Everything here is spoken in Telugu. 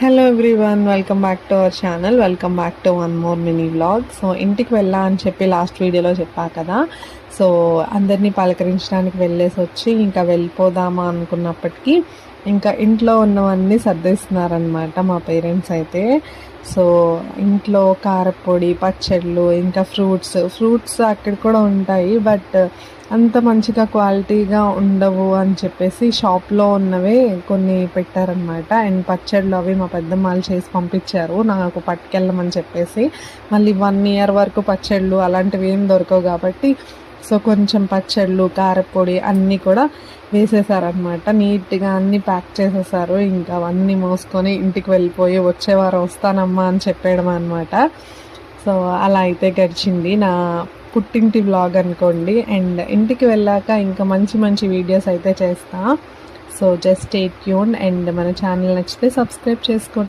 Hello everyone, welcome back to our channel. Welcome back to one more mini vlog. So ఇంటికి వెళ్ళా అని చెప్పి లాస్ట్ వీడియోలో చెప్పా కదా. సో అందరినీ పలకరించడానికి వెళ్ళేసి వచ్చి ఇంకా వెళ్ళిపోదామా అనుకున్నప్పటికీ ఇంకా ఇంట్లో ఉన్నవన్నీ సర్దేస్తున్నారనమాట మా పేరెంట్స్ అయితే. సో ఇంట్లో కారపొడి, పచ్చళ్ళు, ఇంకా ఫ్రూట్స్ అక్కడ కూడా ఉంటాయి, బట్ అంత మంచిగా క్వాలిటీగా ఉండవు అని చెప్పేసి షాప్లో ఉన్నవే కొన్ని పెట్టారనమాట. అండ్ పచ్చళ్ళు అవి మా పెద్దమ్మాళ్ళు చేసి పంపించారు నాకు పట్టుకెళ్ళమని చెప్పేసి. మళ్ళీ 1 year వరకు పచ్చళ్ళు అలాంటివి ఏం దొరకవు కాబట్టి సో కొంచెం పచ్చళ్ళు, కారపొడి అన్నీ కూడా వేసేసారనమాట. నీట్గా అన్నీ ప్యాక్ చేసేసారు. ఇంకా అవన్నీ మోసుకొని ఇంటికి వెళ్ళిపోయి వచ్చే వారం వస్తానమ్మా అని చెప్పేయడం అనమాట. సో అలా అయితే గడిచింది నా పుట్టింటి వ్లాగ్ అనుకోండి. అండ్ ఇంటికి వెళ్ళాక ఇంకా మంచి మంచి వీడియోస్ అయితే చేస్తా. So just stay tuned. And మన ఛానల్ నచ్చితే సబ్స్క్రైబ్ చేసుకోండి.